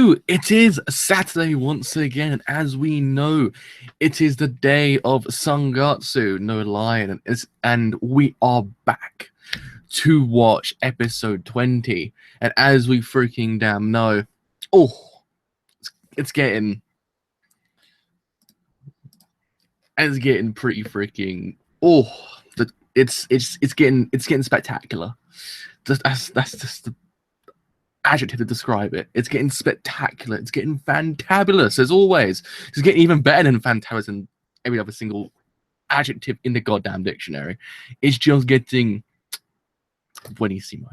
Hello, it is Saturday once again, and as we know, it is the day of Sangatsu, no lion, and we are back to watch episode 20. And as we freaking damn know, oh, it's getting pretty freaking it's getting spectacular. That's just the adjective to describe it. It's getting spectacular. It's getting fantabulous as always. It's getting even better than fantabulous than every other single adjective in the goddamn dictionary. It's just getting buenissimo.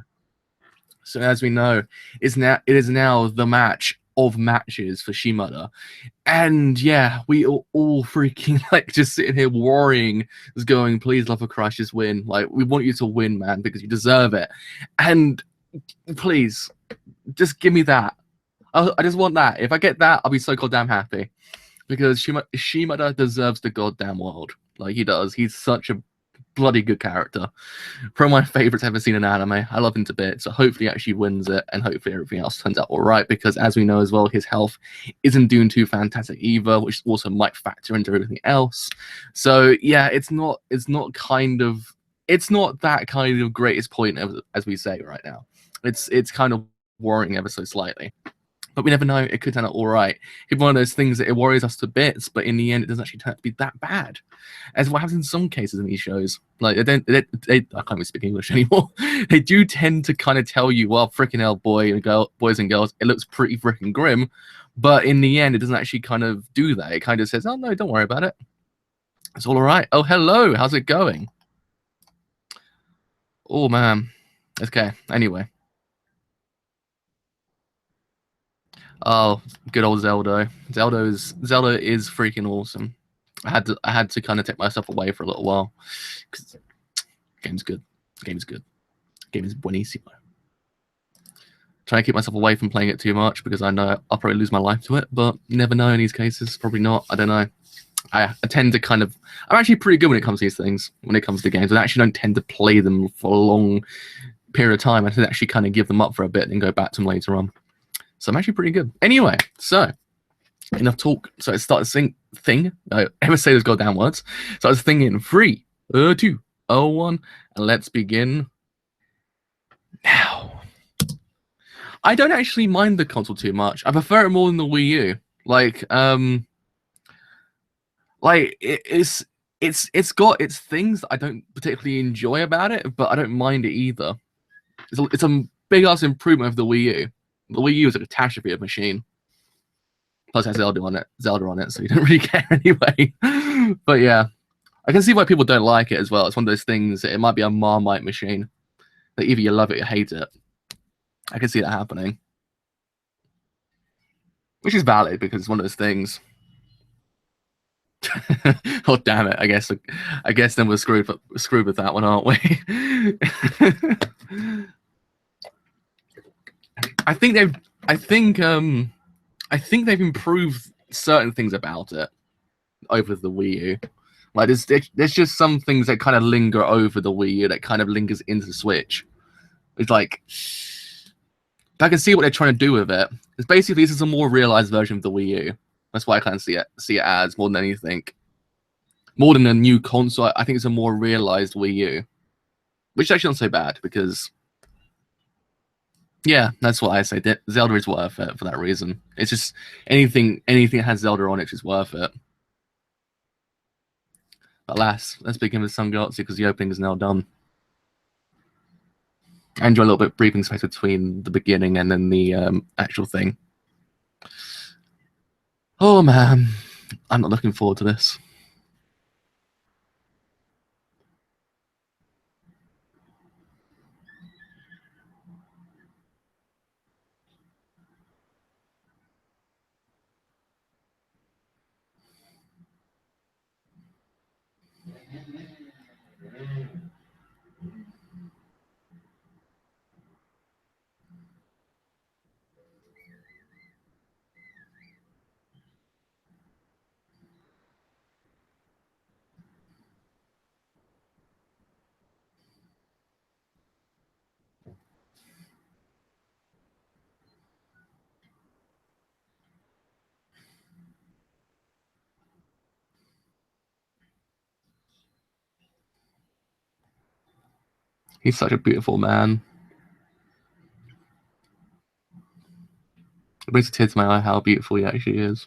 So as we know, it is now the match of matches for Shimada. And yeah, we are all freaking like just sitting here worrying, just going, please, love of Christ, just win. Like, we want you to win, man, because you deserve it. And please, just give me that. I just want that. If I get that, I'll be so goddamn happy. Because Shimada deserves the goddamn world. Like, he does. He's such a bloody good character. Probably my favorites I've ever seen in anime. I love him to bits. So hopefully he actually wins it, and hopefully everything else turns out all right. Because as we know as well, his health isn't doing too fantastic either, which also might factor into everything else. So yeah, it's not that kind of greatest point as we say right now. It's kind of worrying ever so slightly. But we never know. It could turn out all right. It's one of those things that it worries us to bits, but in the end, it doesn't actually turn out to be that bad. As what happens in some cases in these shows. Like, I can't even speak English anymore. They do tend to kind of tell you, well, freaking hell, boys and girls, it looks pretty freaking grim. But in the end, it doesn't actually kind of do that. It kind of says, oh, no, don't worry about it. It's all right. Oh, hello. How's it going? Oh, man. Okay. Anyway. Oh, good old Zelda. Zelda is freaking awesome. I had to kind of take myself away for a little while because game's good. Game is buenissimo. Trying to keep myself away from playing it too much because I know I'll probably lose my life to it, but you never know in these cases. Probably not. I don't know. I tend to I'm actually pretty good when it comes to these things. When it comes to games, I actually don't tend to play them for a long period of time. I tend to actually kind of give them up for a bit and go back to them later on. So I'm actually pretty good. Anyway, so enough talk. So I started thing. I ever say those goddamn words. So I was thinking 3, 2, 1, and let's begin now. I don't actually mind the console too much. I prefer it more than the Wii U. It's got its things that I don't particularly enjoy about it, but I don't mind it either. It's a big ass improvement of the Wii U. The Wii U is a catastrophe of machine. Plus, it has Zelda on it, so you don't really care anyway. But yeah, I can see why people don't like it as well. It's one of those things. It might be a Marmite machine. That either you love it or you hate it. I can see that happening, which is valid because it's one of those things. Oh damn it! I guess then we're screwed with that one, aren't we? I think they've improved certain things about it over the Wii U. Like there's just some things that kind of linger over the Wii U that kind of lingers into the Switch. It's like I can see what they're trying to do with it. It's basically this is a more realized version of the Wii U. That's why I kind of see it as more than anything. More than a new console, I think it's a more realized Wii U, which is actually not so bad because. Yeah, that's what I say. Zelda is worth it for that reason. It's just anything that has Zelda on it is worth it. But let's begin with Sangatsu because the opening is now done. I enjoy a little bit of breathing space between the beginning and then the actual thing. Oh man, I'm not looking forward to this. He's such a beautiful man. It brings a tear to my eye how beautiful he actually is.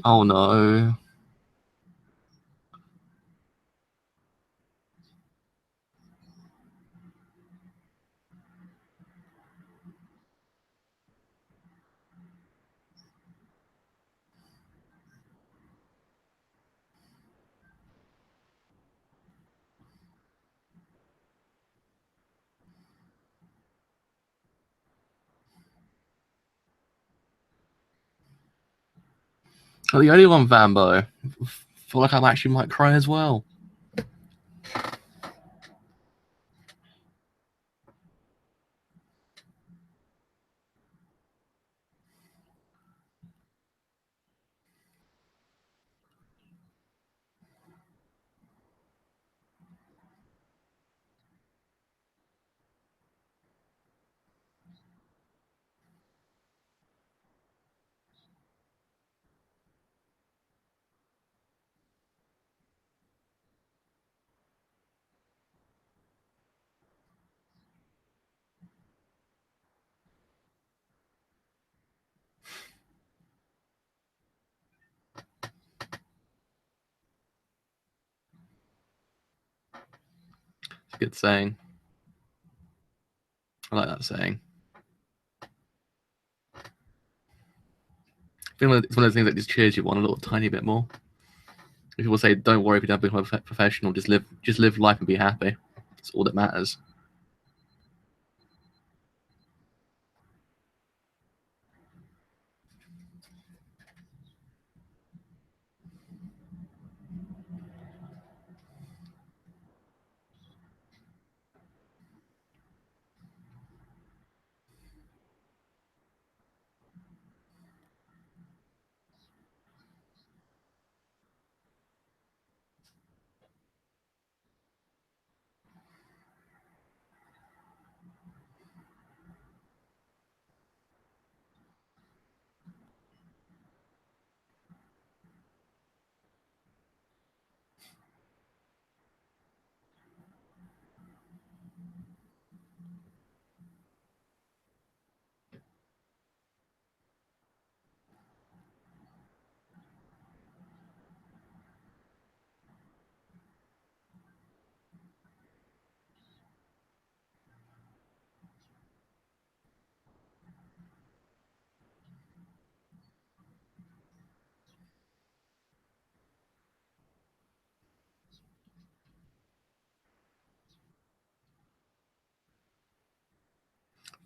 Oh no. Oh, the only one, Vambo. Feel like I actually might cry as well. It's a good saying. I like that saying. I feel like it's one of those things that just cheers you on a little tiny bit more. People say, "Don't worry if you don't become a professional. Just live life and be happy. That's all that matters."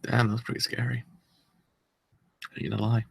Damn, that's pretty scary. I ain't gonna lie.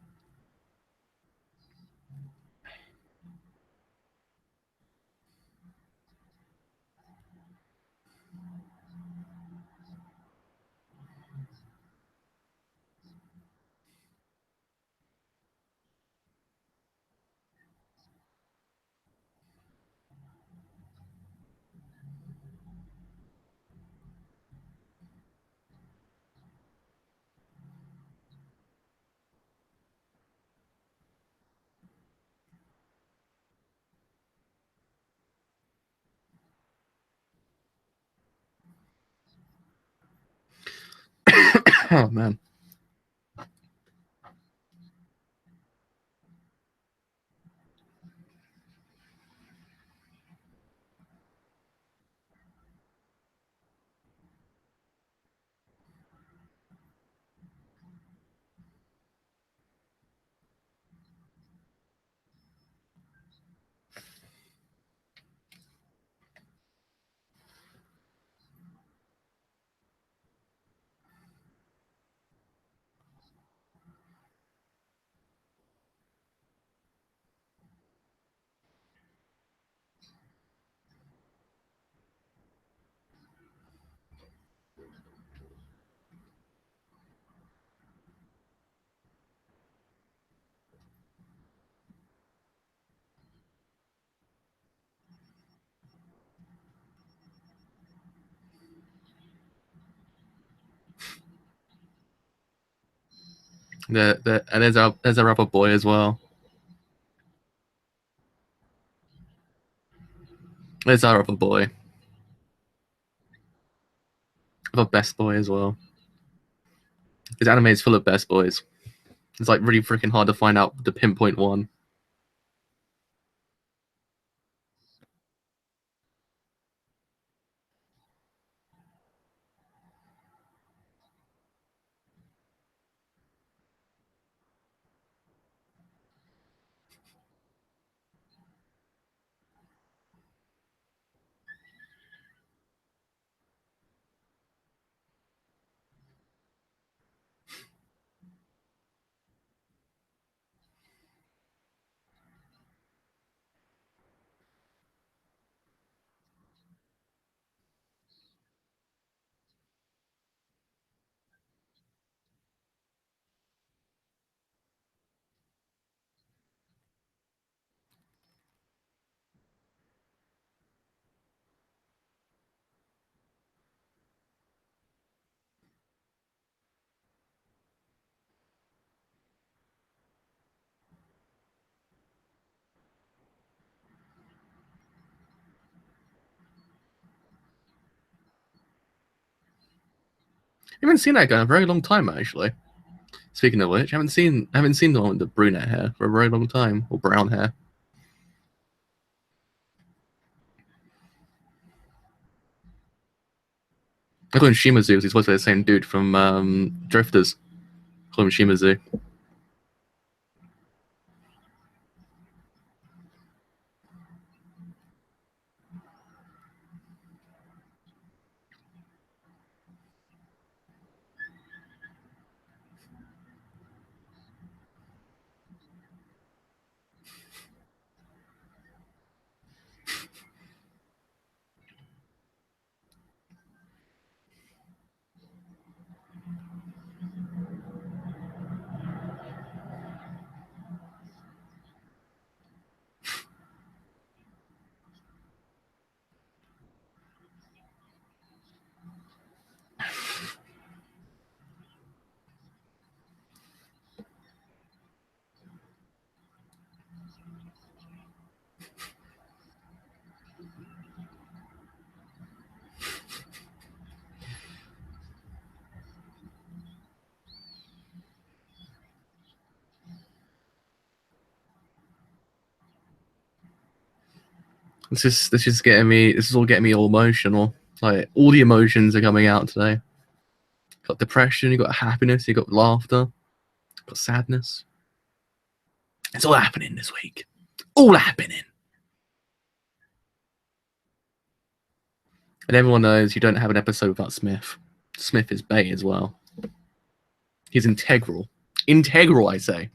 Oh man. And there's our other boy as well. There's our other boy. Our best boy as well. His anime is full of best boys. It's like really freaking hard to find out the pinpoint one. I haven't seen that guy in a very long time actually. Speaking of which, I haven't seen the one with the brunette hair for a very long time, or brown hair. I call him Shimazu because he's supposed to be the same dude from Drifters. I call him Shimazu. This is getting me. This is all getting me all emotional. Like all the emotions are coming out today. Got depression, you got happiness, you got laughter, got sadness. It's all happening this week. All happening. And everyone knows you don't have an episode without Smith. Smith is Bay as well. He's integral. Integral, I say.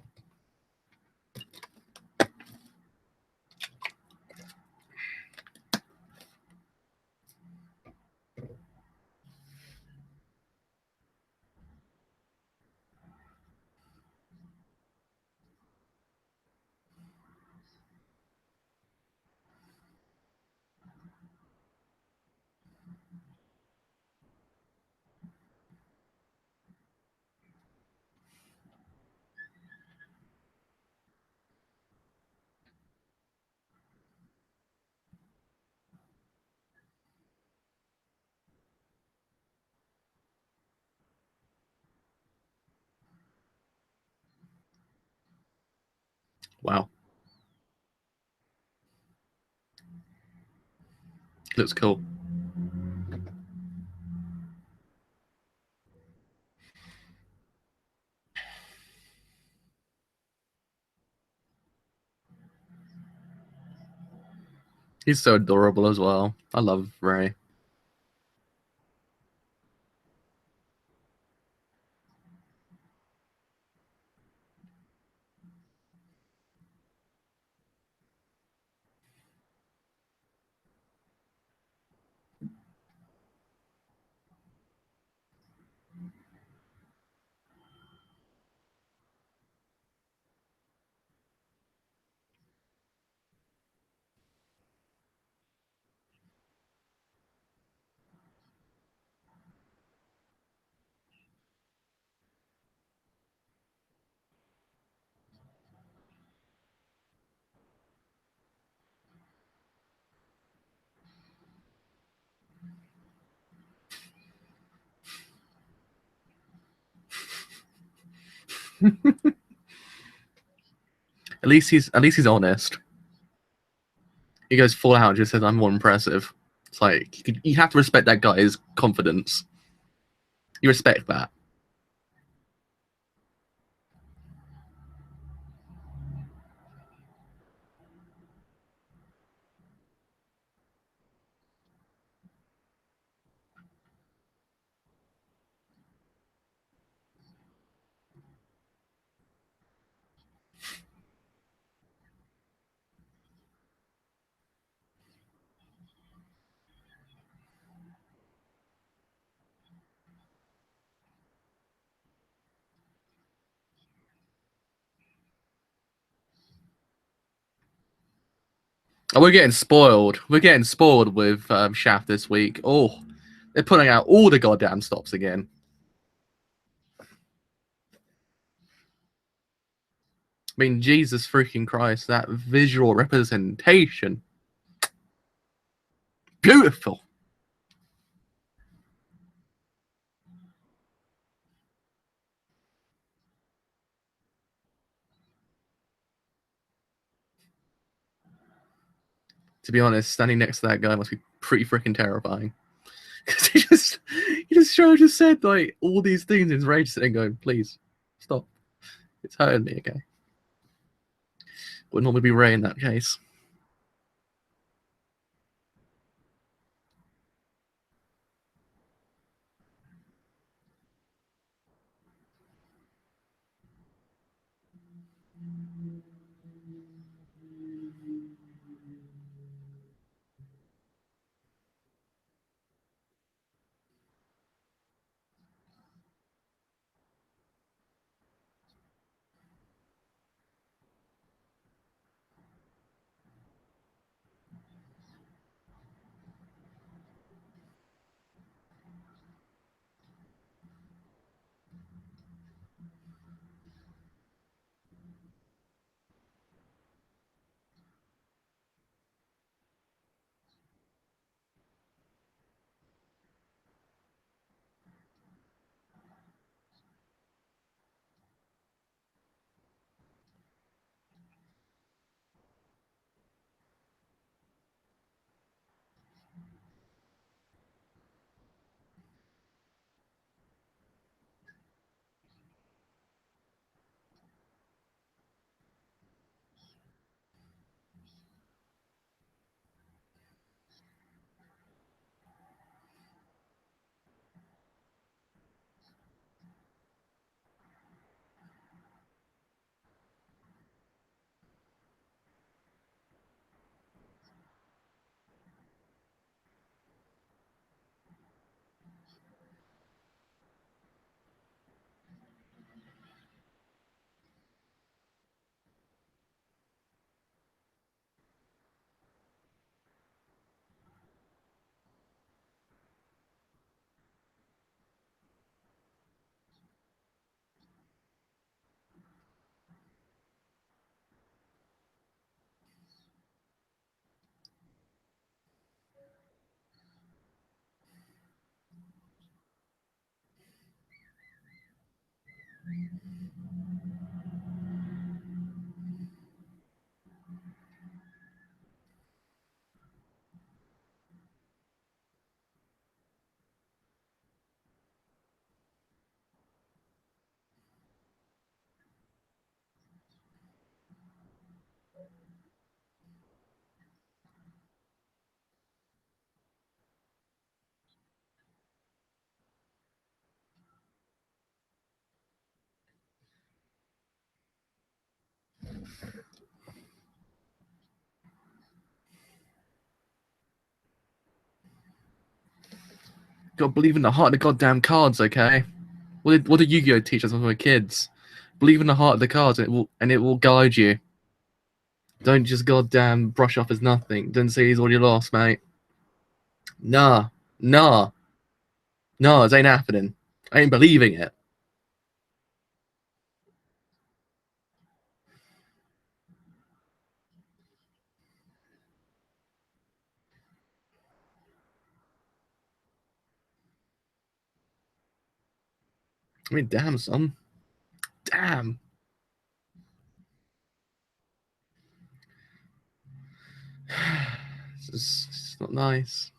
Wow. Looks cool. He's so adorable as well. I love Ray. At least he's honest. He goes full out and just says, "I'm more impressive." It's like you have to respect that guy's confidence. You respect that. Oh, we're getting spoiled. We're getting spoiled with Shaft this week. Oh, they're putting out all the goddamn stops again. I mean, Jesus freaking Christ, that visual representation. Beautiful. To be honest, standing next to that guy must be pretty freaking terrifying. Because he just said like all these things in his rage and going, please stop. It's hurting me, okay? Would normally be Ray in that case. God, believe in the heart of the goddamn cards, okay? What did Yu-Gi-Oh teach us when we were kids? Believe in the heart of the cards, and it will guide you. Don't just goddamn brush off as nothing. Don't say he's already lost, mate. Nah, nah, nah. It ain't happening. I ain't believing it. I mean, damn, son. Damn. It's not nice.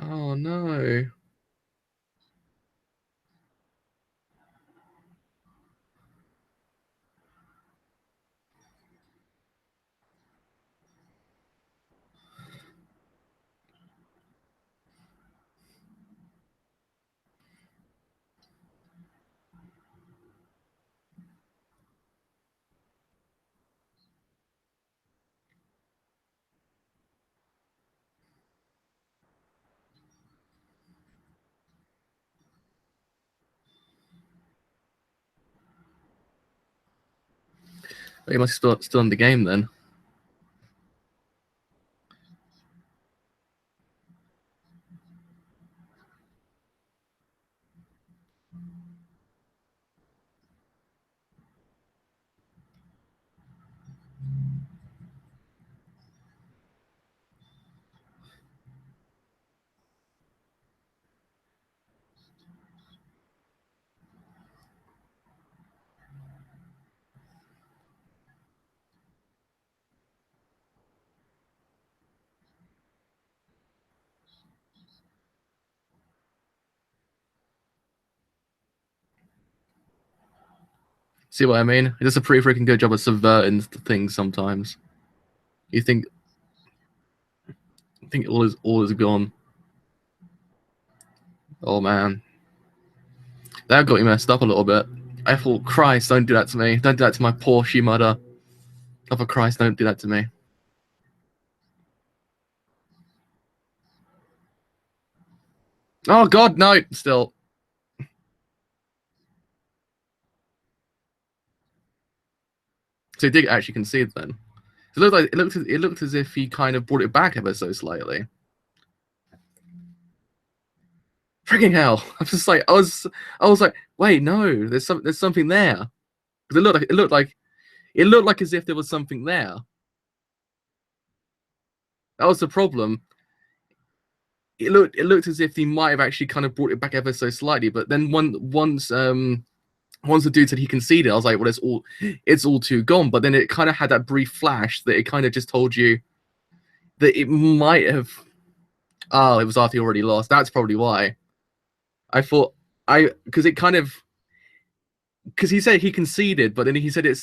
Oh no. He must still in the game then. See what I mean? He does a pretty freaking good job of subverting things sometimes. You think all is gone. Oh man. That got you messed up a little bit. I thought, Christ, don't do that to me. Don't do that to my poor Shimada. Oh, for Christ, don't do that to me. Oh God, no! Still, so he did actually concede then. It looked as if he kind of brought it back ever so slightly. Freaking hell! I was like, wait, no, there's something there. Because it looked like as if there was something there. That was the problem. It looked as if he might have actually kind of brought it back ever so slightly, but then once the dude said he conceded, I was like, well, it's all too gone. But then it kind of had that brief flash that it kind of just told you that it might have. Oh, it was after he already lost. That's probably why. I thought because it kind of because he said he conceded, but then he said it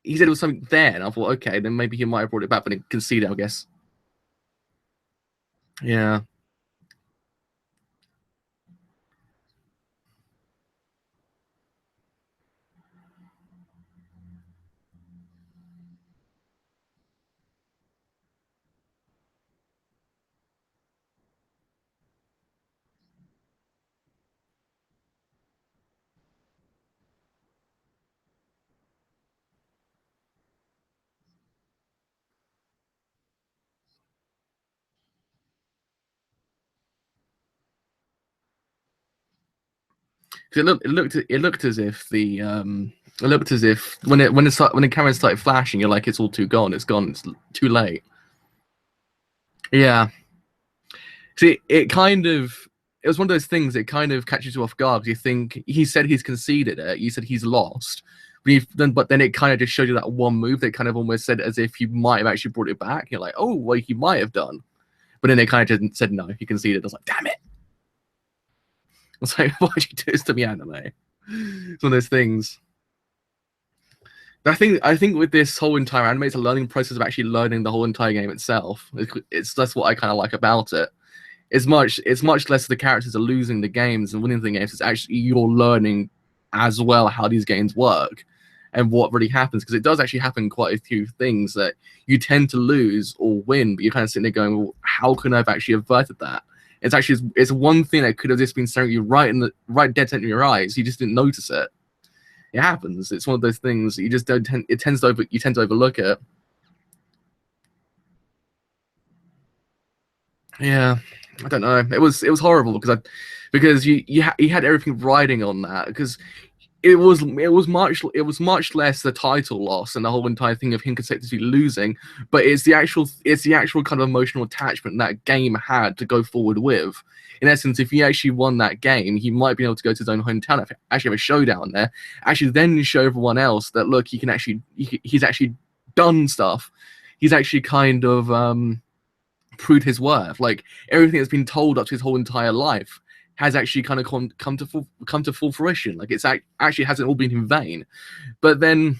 was something there, and I thought, okay, then maybe he might have brought it back, but he conceded, I guess. Yeah. 'Cause it looked as if the it looked as if when the camera started flashing, you're like, it's all too gone. It's gone. It's too late. Yeah. See, it was one of those things that kind of catches you off guard. You think he said he's conceded it. You said he's lost. But then it kind of just showed you that one move that kind of almost said as if he might have actually brought it back. You're like, oh, well, he might have done. But then they kind of just said no, he conceded. I was like, damn it. I was like, why'd you do this to me, anime? It's one of those things. I think with this whole entire anime, it's a learning process of actually learning the whole entire game itself. That's what I kind of like about it. It's much less the characters are losing the games and winning the games. It's actually you're learning as well how these games work and what really happens, because it does actually happen quite a few things that you tend to lose or win, but you're kind of sitting there going, well, how can I have actually averted that? It's one thing that could have just been staring you right dead center in your eyes. You just didn't notice it. It happens. It's one of those things that you just don't you tend to overlook it. Yeah. I don't know. It was horrible because you had everything riding on that, because it was much less the title loss and the whole entire thing of him consecutively losing, but it's the actual kind of emotional attachment that game had to go forward with. In essence, if he actually won that game, he might be able to go to his own hometown, actually have a showdown there, actually then show everyone else that look, he's actually done stuff. He's actually kind of proved his worth. Like everything that's been told up to his whole entire life has actually kind of come to full fruition. Like it's actually hasn't all been in vain. But then,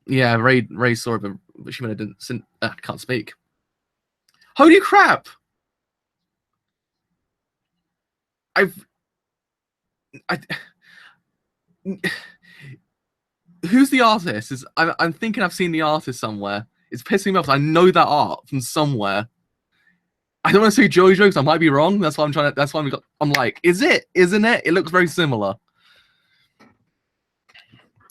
yeah, Ray saw it, but Shimada didn't. Can't speak. Holy crap! Who's the artist? I'm thinking I've seen the artist somewhere. It's pissing me off. I know that art from somewhere. I don't want to say JoJo because I might be wrong. That's why I'm trying to. That's why I'm like, is it? Isn't it? It looks very similar.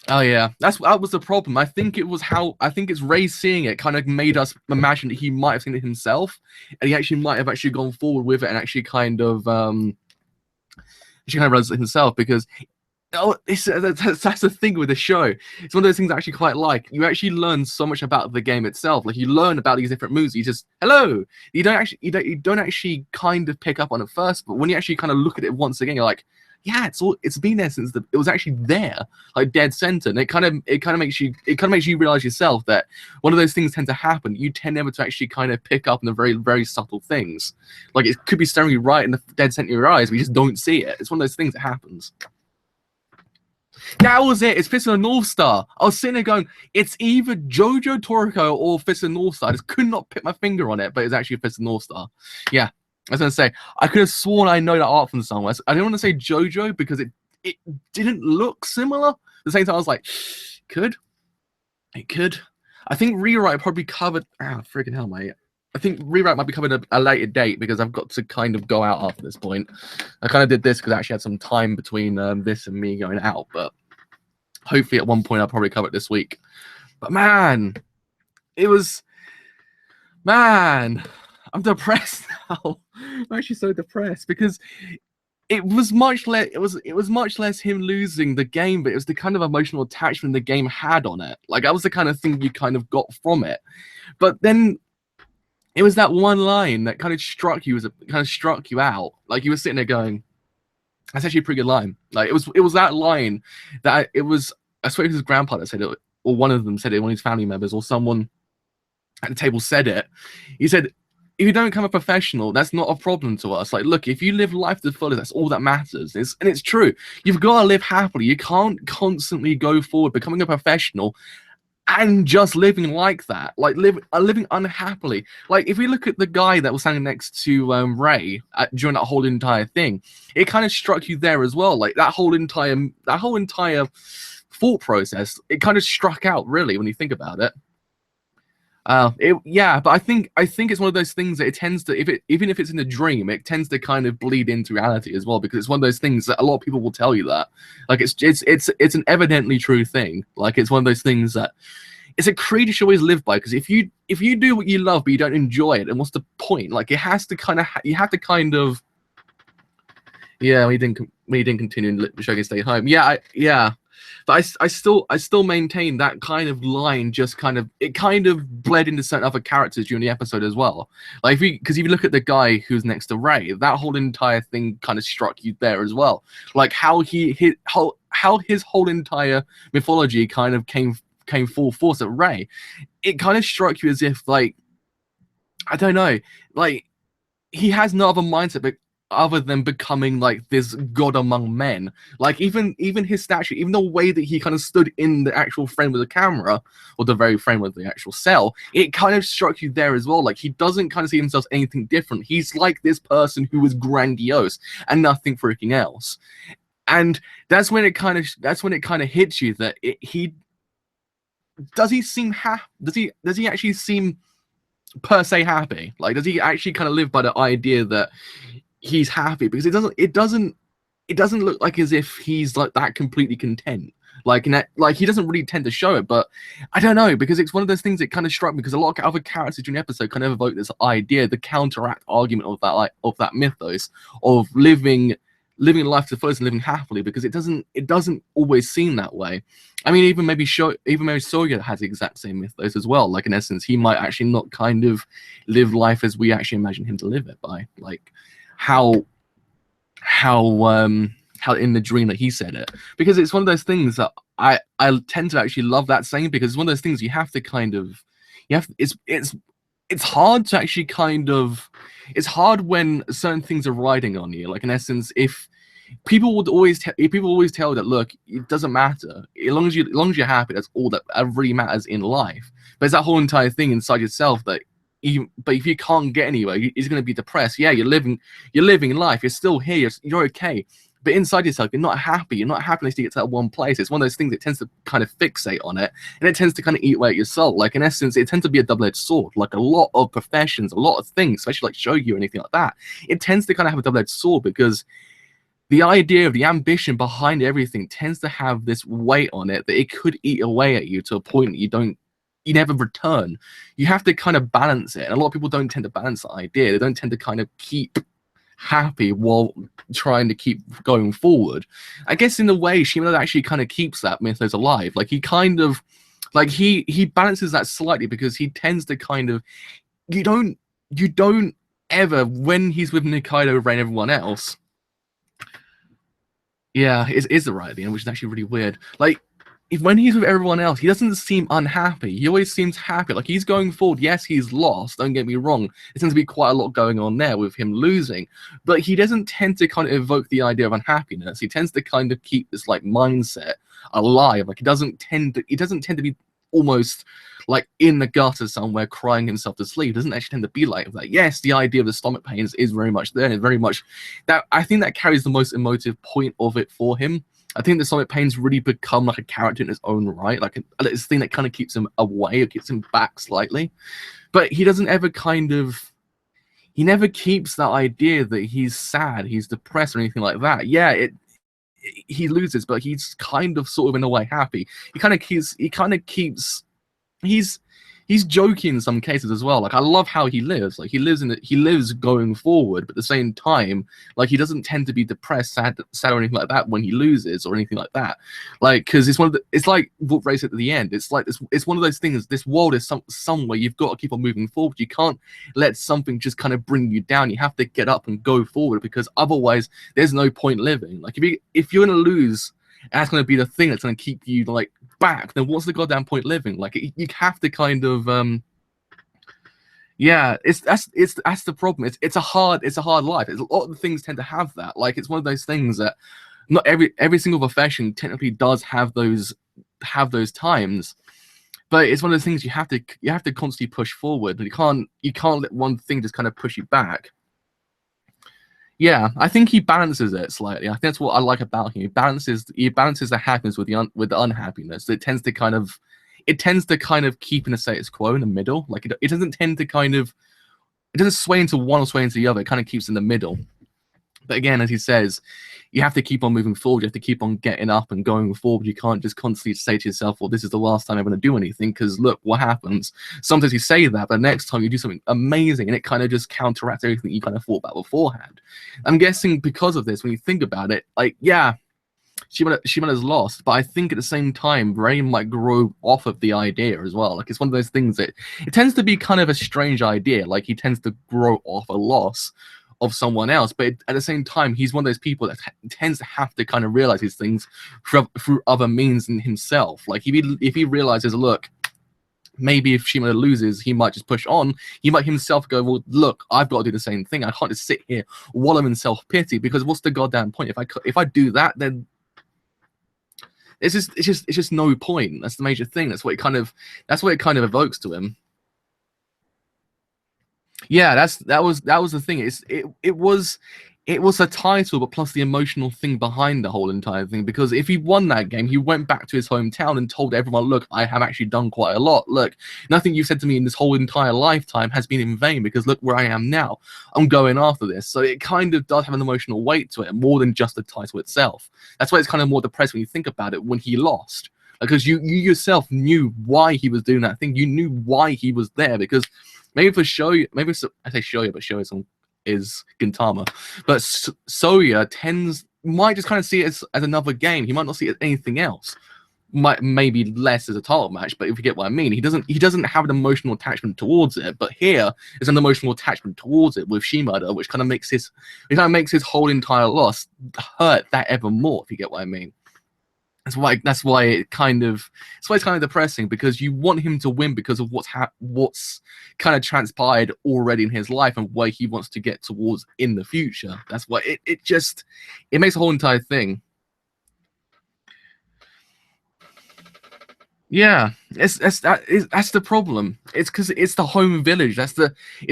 Oh yeah, that was the problem. I think it's Ray seeing it kind of made us imagine that he might have seen it himself, and he actually might have actually gone forward with it and actually kind of realized it himself, because that's the thing with the show. It's one of those things I actually quite like. You actually learn so much about the game itself. Like you learn about these different moves. You just hello. You don't actually kind of pick up on it first, but when you actually kind of look at it once again, you're like, yeah, it's been there since it was actually there, like dead center. And it kind of makes you realize yourself that one of those things tend to happen. You tend never to actually kind of pick up on the very, very subtle things. Like it could be staring you right in the dead center of your eyes, but you just don't see it. It's one of those things that happens. That was it. It's Fist of the North Star. I was sitting there going, it's either JoJo Toriko or Fist of the North Star. I just could not put my finger on it, but it's actually Fist of the North Star. Yeah, I was going to say, I could have sworn I know that art from somewhere. I didn't want to say JoJo because it didn't look similar. At the same time, I was like, it could. I think Rewrite probably covered. Freaking hell, mate. I think Rewrite might be covered at a later date because I've got to kind of go out after this point. I kind of did this because I actually had some time between this and me going out, but hopefully at one point I'll probably cover it this week. But man, I'm depressed now. I'm actually so depressed because it was much less him losing the game, but it was the kind of emotional attachment the game had on it. Like that was the kind of thing you kind of got from it. But then it was that one line that kind of struck you out. Like you were sitting there going, "That's actually a pretty good line." Like it was that line that I swear it was his grandpa that said it, or one of them said it, one of his family members, or someone at the table said it. He said, "If you don't become a professional, that's not a problem to us. Like, look, if you live life to the fullest, that's all that matters." And it's true. You've got to live happily. You can't constantly go forward becoming a professional and just living like that, like living unhappily. Like if we look at the guy that was standing next to Ray during that whole entire thing, it kind of struck you there as well. Like that whole entire thought process, it kind of struck out really when you think about it. But I think it's one of those things that it tends to, even if it's in a dream, it tends to kind of bleed into reality as well, because it's one of those things that a lot of people will tell you that, like it's an evidently true thing. Like it's one of those things that it's a creed you should always live by, because if you do what you love but you don't enjoy it, then what's the point? Like you have to kind of Yeah, we didn't continue Shogun Stay Home. Yeah, but I still maintain that kind of line just kind of it kind of bled into certain other characters during the episode as well. Like because if you look at the guy who's next to Ray, that whole entire thing kind of struck you there as well. Like how how his whole entire mythology kind of came full force at Ray. It kind of struck you as if like I don't know, like he has no other mindset but other than becoming like this god among men. Like even his statue, even the way that he kind of stood in the actual frame of the camera, or the very frame of the actual cell, it kind of struck you there as well. Like he doesn't kind of see himself as anything different. He's like this person who is grandiose and nothing freaking else. And that's when it kind of hits you that he seem does he actually seem per se happy? Like does he actually kind of live by the idea that he's happy? Because it doesn't look like as if he's like that completely content. Like like he doesn't really tend to show it, but I don't know, because it's one of those things that kind of struck me because a lot of other characters during the episode kind of evoke this idea, the counteract argument of that, like of that mythos of living life to the fullest and living happily, because it doesn't always seem that way. I mean, even maybe Soya has the exact same mythos as well. Like in essence, he might actually not kind of live life as we actually imagine him to live it by, like how in the dream that he said it. Because it's one of those things that I tend to actually love that saying, because it's one of those things you have to kind of it's hard to actually kind of it's hard when certain things are riding on you. Like in essence, if people always tell that, look, it doesn't matter as long as you're happy, that's all that really matters in life. But it's that whole entire thing inside yourself that but if you can't get anywhere, you're going to be depressed. Yeah, you're living life, you're still here, you're okay, but inside yourself you're not happy unless you get to that one place. It's one of those things that tends to kind of fixate on it, and it tends to kind of eat away at your soul. Like in essence, it tends to be a double-edged sword. Like a lot of professions, a lot of things, especially like shogi or anything like that, it tends to kind of have a double-edged sword, because the idea of the ambition behind everything tends to have this weight on it that it could eat away at you to a point that you never return. You have to kind of balance it, and a lot of people don't tend to balance the idea. They don't tend to kind of keep happy while trying to keep going forward. I guess in a way, Shimada actually kind of keeps that mythos alive. Like he kind of, like he balances that slightly, because he tends to kind of, you don't ever, when he's with Nikaido, Ray, and everyone else. Yeah, is the right at the end, which is actually really weird. Like, when he's with everyone else, he doesn't seem unhappy. He always seems happy. Like he's going forward. Yes, he's lost. Don't get me wrong. There seems to be quite a lot going on there with him losing, but he doesn't tend to kind of evoke the idea of unhappiness. He tends to kind of keep this like mindset alive. Like he doesn't tend to be almost like in the gutter somewhere crying himself to sleep. It doesn't actually tend to be like that. Yes, the idea of the stomach pains is very much there, and very much that I think that carries the most emotive point of it for him. I think the stomach pains really become like a character in its own right, like it's a thing that kind of keeps him away or keeps him back slightly. But he doesn't ever he never keeps that idea that he's sad, he's depressed, or anything like that. Yeah, he loses, but he's kind of sort of in a way happy. He's joking in some cases as well. Like I love how he lives. Like he lives going forward, but at the same time, like he doesn't tend to be depressed, sad or anything like that when he loses or anything like that. Like because it's like what Ray said at the end. It's like it's one of those things. This world is somewhere you've got to keep on moving forward. You can't let something just kind of bring you down. You have to get up and go forward, because otherwise there's no point living. Like if you're gonna lose, and that's going to be the thing that's going to keep you like back, then what's the goddamn point living? Like you have to kind of yeah, that's the problem. It's a hard life. A lot of the things tend to have that. Like it's one of those things that not every single profession technically does have those times, but it's one of those things you have to constantly push forward. You can't let one thing just kind of push you back. Yeah, I think he balances it slightly. I think that's what I like about him. He balances the happiness with the unhappiness. It tends to kind of keep in a status quo in the middle. Like it doesn't tend to it doesn't sway into one or sway into the other. It kind of keeps in the middle. But again, as he says, you have to keep on moving forward. You have to keep on getting up and going forward. You can't just constantly say to yourself, well, this is the last time I'm going to do anything, because look what happens. Sometimes you say that, but next time you do something amazing, and it kind of just counteracts everything you kind of thought about beforehand. I'm guessing because of this, when you think about it, like, yeah, Shimada's lost, but I think at the same time, Ray might grow off of the idea as well. Like, it's one of those things that it tends to be kind of a strange idea. Like, he tends to grow off a loss of someone else, but at the same time, he's one of those people that tends to have to kind of realize these things through other means than himself. Like, if he realizes, look, maybe if Shimada loses, he might just push on. He might himself go, well, look, I've got to do the same thing. I can't just sit here wallow in self-pity, because what's the goddamn point? If I do that, then it's just no point. That's the major thing. That's what it kind of evokes to him. Yeah, that was the thing. It was a title, but plus the emotional thing behind the whole entire thing. Because if he won that game, he went back to his hometown and told everyone, look, I have actually done quite a lot. Look, nothing you've said to me in this whole entire lifetime has been in vain, because look where I am now. I'm going after this. So it kind of does have an emotional weight to it, more than just the title itself. That's why it's kind of more depressing when you think about it when he lost. Because you yourself knew why he was doing that thing. You knew why he was there, because maybe for Shoya, I say Shoya, but Shoya is Gintama. But Soya might just kind of see it as another game. He might not see it as anything else. Maybe less as a title match, but if you get what I mean, he doesn't have an emotional attachment towards it. But here is an emotional attachment towards it with Shimada, which kind of makes his whole entire loss hurt that ever more. If you get what I mean. That's why it's kind of depressing, because you want him to win because of what's kind of transpired already in his life and where he wants to get towards in the future. That's why it makes the whole entire thing. Yeah, that's the problem. It's because it's the home village. It's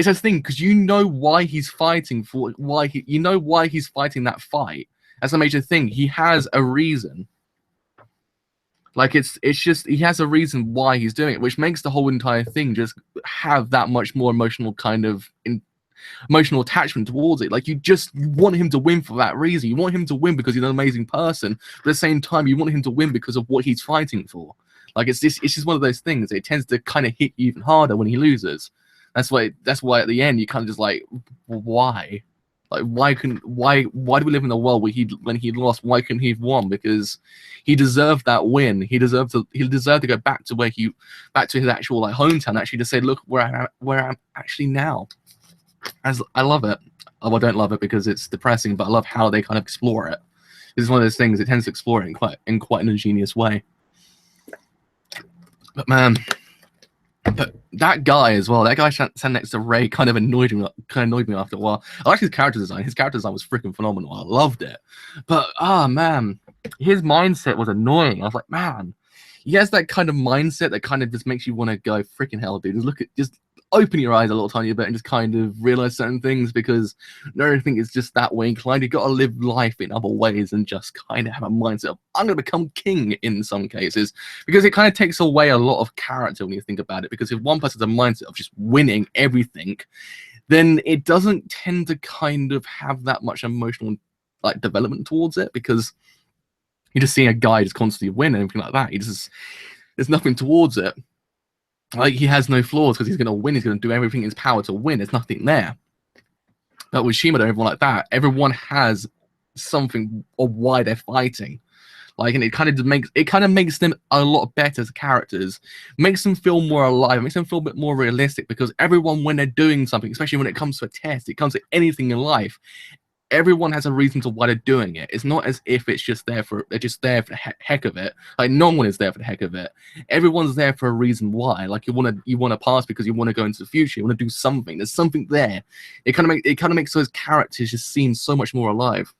a thing, because you know why he's fighting why he's fighting that fight. That's a major thing. He has a reason. Like, it's just, he has a reason why he's doing it, which makes the whole entire thing just have that much more emotional attachment towards it. Like, you want him to win for that reason. You want him to win because he's an amazing person, but at the same time, you want him to win because of what he's fighting for. Like, it's just one of those things. It tends to kind of hit you even harder when he loses. That's why at the end you kind of just like, why? Like, why do we live in a world where when he lost, why couldn't he have won? Because he deserved that win. He deserved to go back to his actual like hometown, actually to say, look where I'm actually now. I love it. Oh, I don't love it because it's depressing, but I love how they kind of explore it. It's one of those things. It tends to explore it in quite an ingenious way. But man, that guy as well, that guy standing next to Ray kind of annoyed me after a while. I liked his character design. His character design was freaking phenomenal. I loved it. But man, his mindset was annoying. I was like, man, he has that kind of mindset that kind of just makes you want to go, freaking hell, dude. Just open your eyes a little tiny bit and just kind of realize certain things, because not everything is just that way inclined. You got to live life in other ways and just kind of have a mindset of, I'm going to become king in some cases, because it kind of takes away a lot of character when you think about it. Because if one person's a mindset of just winning everything, then it doesn't tend to kind of have that much emotional like development towards it, because you're just seeing a guy just constantly win and everything like that. There's nothing towards it. Like, he has no flaws because he's going to win. He's going to do everything in his power to win. There's nothing there. But with Shimada and everyone like that, everyone has something of why they're fighting. Like, and it kind of makes them a lot better as characters. Makes them feel more alive. Makes them feel a bit more realistic, because everyone, when they're doing something, especially when it comes to a test, it comes to anything in life, everyone has a reason to why they're doing it. It's not as if they're just there for the heck of it. Like, no one is there for the heck of it. Everyone's there for a reason why. Like, you want to pass because you want to go into the future. You want to do something. There's something there. It kind of makes those characters just seem so much more alive.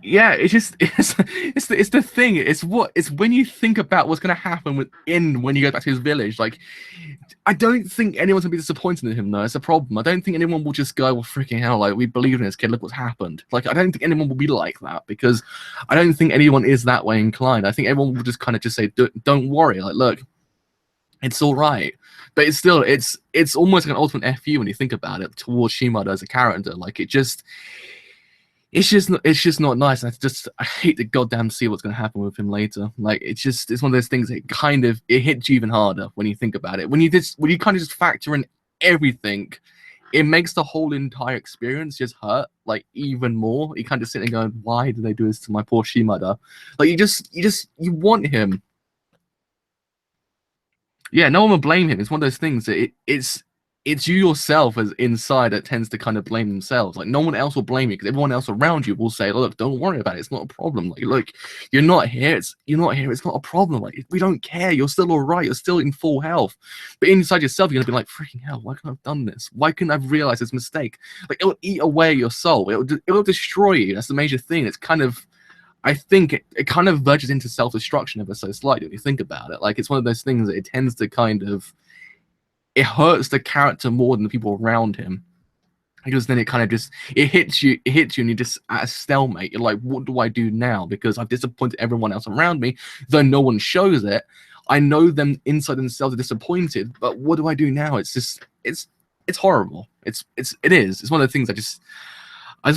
Yeah, it's the thing. It's when you think about what's gonna happen when you go back to his village. Like, I don't think anyone's gonna be disappointed in him though. It's a problem. I don't think anyone will just go, well, freaking hell, like, we believe in this kid, look what's happened. Like, I don't think anyone will be like that, because I don't think anyone is that way inclined. I think everyone will just kind of just say, don't worry, like, look, It's all right, but it's still it's almost like an ultimate fu when you think about it towards Shimada as a character. Like it's just not nice. I hate to goddamn see what's gonna happen with him later. Like it's one of those things that kind of it hits you even harder when you think about it. When you kind of just factor in everything, it makes the whole entire experience just hurt like even more. You kind of sit there going, why did they do this to my poor Shimada? Like you want him. Yeah, no one will blame him. It's one of those things that it's you yourself as inside that tends to kind of blame themselves. Like no one else will blame you because everyone else around you will say, "Look, don't worry about it. It's not a problem. Like, look, you're not here. You're not here. It's not a problem. Like, we don't care. You're still all right. You're still in full health." But inside yourself, you're gonna be like, "Freaking hell! Why couldn't I have done this? Why couldn't I have realized this mistake?" Like, it will eat away your soul. It will destroy you. That's the major thing. It's kind of I think it kind of verges into self-destruction ever so slightly when you think about it. Like it's one of those things that it tends to kind of it hurts the character more than the people around him. Because then it kind of just it hits you and you're just at a stalemate. You're like, what do I do now? Because I've disappointed everyone else around me, though no one shows it. I know them inside themselves are disappointed, but what do I do now? It's just it's horrible. It is. It's one of the things I just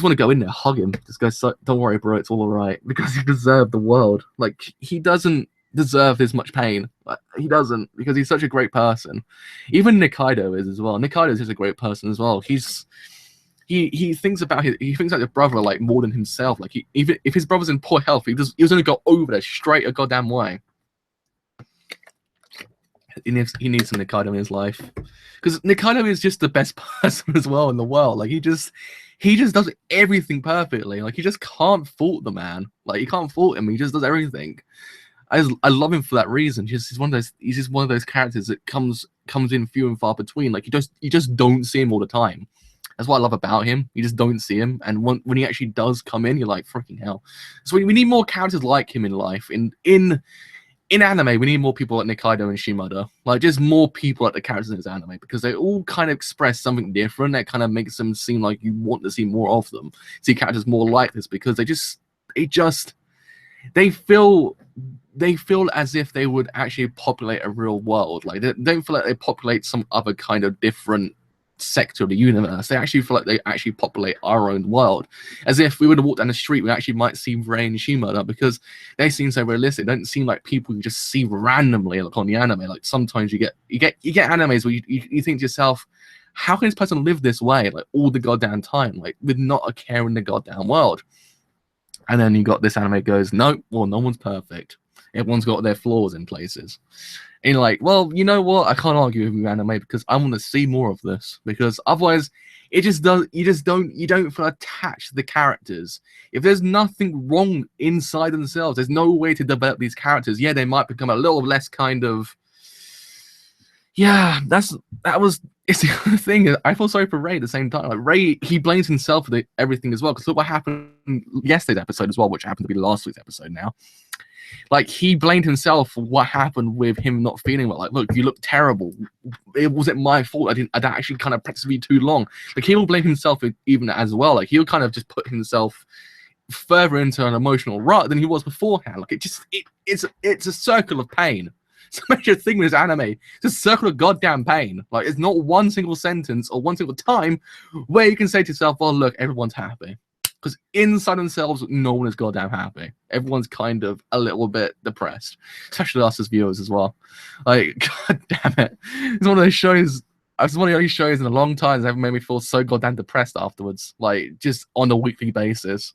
want to go in there, hug him, just go, don't worry, bro, it's all right, because he deserved the world. Like he doesn't deserve this much pain. Like, he doesn't, because he's such a great person. Even Nikaido is as well. Nikaido is just a great person as well. He thinks about his brother like more than himself. Like even if his brother's in poor health, he was gonna go over there straight a goddamn way. He needs some Nikaido in his life, because Nikaido is just the best person as well in the world. Like he just does everything perfectly. Like you just can't fault the man. Like you can't fault him. He just does everything. I love him for that reason. He's just one of those characters that comes in few and far between. Like you just don't see him all the time. That's what I love about him. You just don't see him, and when he actually does come in, you're like, freaking hell. So we need more characters like him in life. In anime, we need more people like Nikaido and Shimada. Like, just more people like the characters in this anime, because they all kind of express something different that kind of makes them seem like you want to see more of them. See characters more like this, because they feel as if they would actually populate a real world. Like, they don't feel like they populate some other kind of different sector of the universe. They actually feel like they actually populate our own world. As if we would have walked down the street, we actually might see Rei and Shimada, because they seem so realistic. They don't seem like people you just see randomly like on the anime. Like sometimes you get animes where you think to yourself, how can this person live this way like all the goddamn time, like with not a care in the goddamn world? And then you got this anime goes, no, well, no one's perfect. Everyone's got their flaws in places. And you're like, well, you know what? I can't argue with you, anime, because I want to see more of this. Because otherwise, it just does. You don't feel attached to the characters. If there's nothing wrong inside themselves, there's no way to develop these characters. Yeah, they might become a little less kind of. Yeah, it's the other thing. I feel sorry for Rei at the same time. Like Rei, he blames himself for everything as well. Because look what happened yesterday's episode as well, which happened to be last week's episode now. Like, he blamed himself for what happened with him not feeling well. Like, look, you look terrible. It wasn't my fault. I'd actually kind of practiced with you too long. Like, he will blame himself even as well. Like, he'll kind of just put himself further into an emotional rut than he was beforehand. Like, it's a circle of pain. It's a major thing with this anime. It's a circle of goddamn pain. Like, it's not one single sentence or one single time where you can say to yourself, well, look, everyone's happy. Because inside themselves, no one is goddamn happy. Everyone's kind of a little bit depressed, especially us as viewers as well. Like, god damn it, it's one of those shows. It's one of the only shows in a long time that ever made me feel so goddamn depressed afterwards. Like, just on a weekly basis.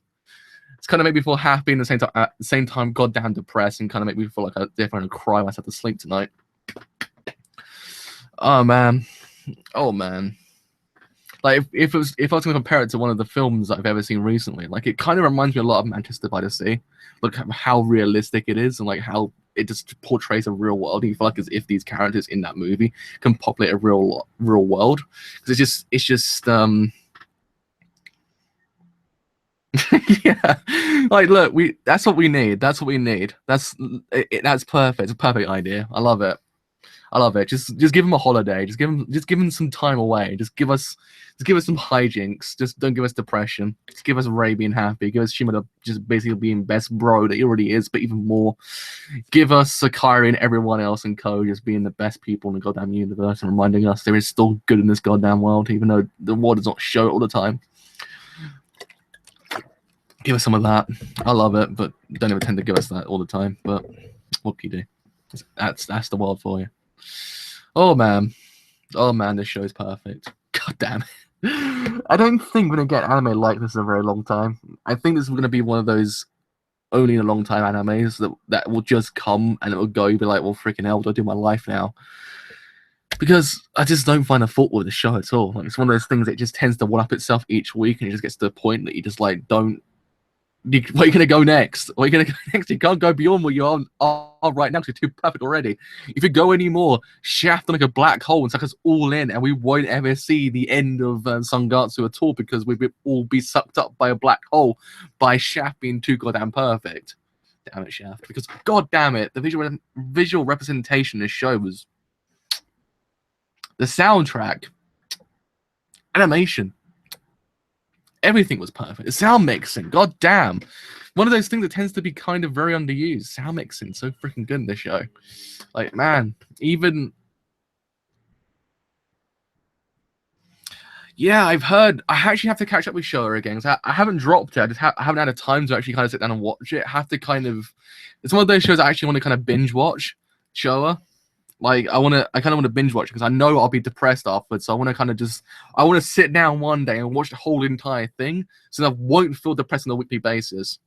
It's kind of made me feel happy and at the same time, goddamn depressed, and kind of make me feel like I definitely cry myself to sleep tonight. Oh man. Like, if I was going to compare it to one of the films I've ever seen recently, like, it kind of reminds me a lot of Manchester by the Sea. Look at how realistic it is, and like how it just portrays a real world. And you feel like as if these characters in that movie can populate a real world. Because it's just yeah. Like, look, that's what we need. That's perfect. It's a perfect idea. I love it. I love it. Just give him a holiday. Just give him some time away. Just give us some hijinks. Just don't give us depression. Just give us Ray being happy. Give us Shimada just basically being best bro that he already is, but even more. Give us Sakari and everyone else and co just being the best people in the goddamn universe and reminding us there is still good in this goddamn world, even though the world does not show it all the time. Give us some of that. I love it, but don't ever tend to give us that all the time. But what can you do? That's the world for you. Oh man, this show is perfect. God damn it. I don't think we're gonna get anime like this in a very long time. I think this is gonna be one of those only in a long time animes that will just come and it will go. You'll be like, well, freaking hell, what do I do with my life now? Because I just don't find a fault with the show at all. Like, it's one of those things that just tends to one up itself each week, and it just gets to the point that you just like don't. Where are you going to go next? Where are you going to go next? You can't go beyond where you are right now because you're too perfect already. If you go any more, shaft like a black hole and suck us all in, and we won't ever see the end of Sangatsu at all because we will all be sucked up by a black hole by Shaft being too goddamn perfect. Damn it, Shaft. Because, god damn it, the visual representation of this show was... The soundtrack, animation, everything was perfect. The sound mixing, god damn. One of those things that tends to be kind of very underused. Sound mixing, so freaking good in this show. Like, man, even... Yeah, I've heard... I actually have to catch up with Showa again. I haven't dropped it. I haven't had a time to actually kind of sit down and watch it. I have to kind of... It's one of those shows I actually want to kind of binge watch, Showa. Like, I kind of want to binge watch because I know I'll be depressed afterwards. So I want to kind of I want to sit down one day and watch the whole entire thing so that I won't feel depressed on a weekly basis.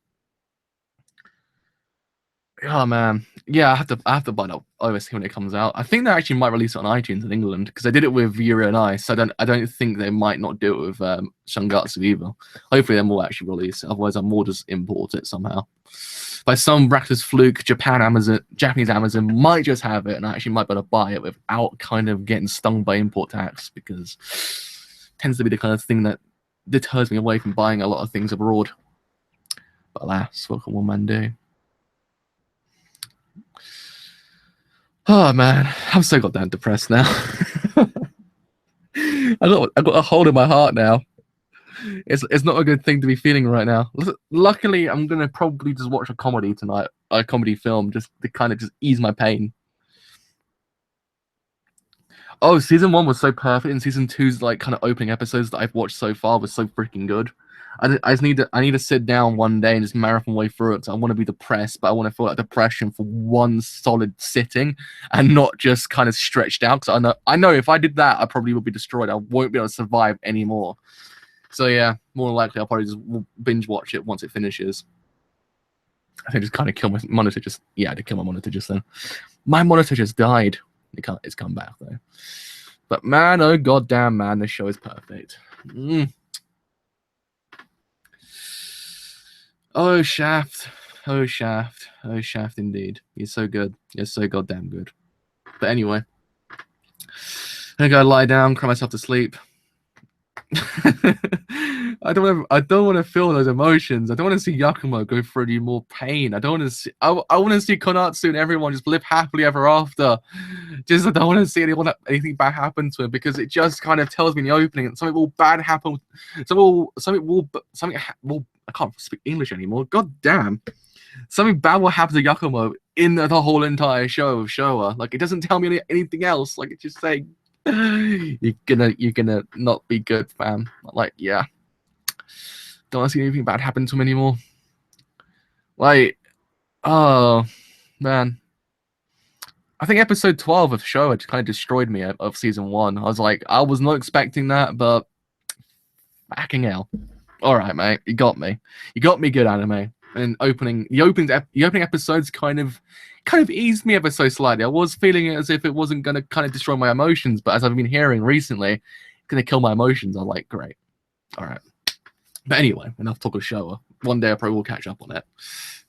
Oh man, yeah, I have to buy it OST when it comes out. I think they actually might release it on iTunes in England because they did it with Yuri and I. So I don't think they might not do it with Sangatsu either. Hopefully, they will actually release it. Otherwise, I will just import it somehow. By some miraculous fluke, Japanese Amazon might just have it, and I actually might be able to buy it without kind of getting stung by import tax, because it tends to be the kind of thing that deters me away from buying a lot of things abroad. But alas, what can one man do? Oh man, I'm so goddamn depressed now. I got a hole in my heart now. It's not a good thing to be feeling right now. Luckily, I'm gonna probably just watch a comedy tonight, a comedy film, just to kind of just ease my pain. Oh, season 1 was so perfect, and season 2's like kind of opening episodes that I've watched so far was so freaking good. I need to sit down one day and just marathon way through it. So I want to be depressed, but I want to feel like depression for one solid sitting and not just kind of stretched out. Because I know if I did that, I probably would be destroyed. I won't be able to survive anymore. So yeah, more than likely I'll probably just binge watch it once it finishes. I think just kind of kill my monitor. I did kill my monitor just then. My monitor just died. It's come back though. But man, oh goddamn man, this show is perfect. Oh Shaft, oh Shaft, oh Shaft indeed. He's so good. He's so goddamn good. But anyway, I'm gonna go lie down, cry myself to sleep. I don't want to feel those emotions. I don't want to see Yakumo go through any more pain. I don't want to see. I want to see Konatsu and everyone just live happily ever after. I don't want to see anything bad happen to him, because it just kind of tells me in the opening that something will bad happen. I can't speak English anymore. God damn. Something bad will happen to Yakumo in the whole entire show of Showa. Like, it doesn't tell me anything else. Like, it's just saying, you're gonna not be good, fam. Like, yeah. Don't want to see anything bad happen to him anymore. Like, oh man. I think episode 12 of Showa just kind of destroyed me of season 1. I was like, I was not expecting that, but fucking hell. Alright, mate, you got me. You got me good, anime. And the opening episodes kind of eased me ever so slightly. I was feeling as if it wasn't going to kind of destroy my emotions, but as I've been hearing recently, it's going to kill my emotions. I'm like, great. All right. But anyway, enough talk of Showa. One day I probably will catch up on it.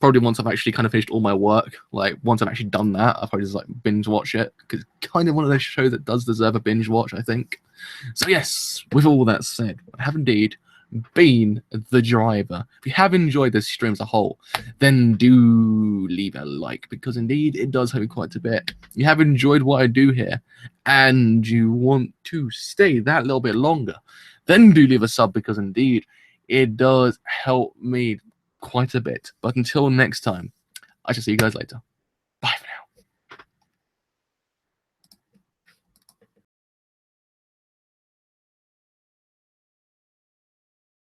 Probably once I've actually kind of finished all my work. Like, once I've actually done that, I'll probably just like binge watch it, because it's kind of one of those shows that does deserve a binge watch, I think. So yes, with all that said, I have indeed been the driver. If you have enjoyed this stream as a whole, then do leave a like, because indeed it does help me quite a bit. If you have enjoyed what I do here and you want to stay that little bit longer, then do leave a sub, because indeed it does help me quite a bit. But until next time, I shall see you guys later.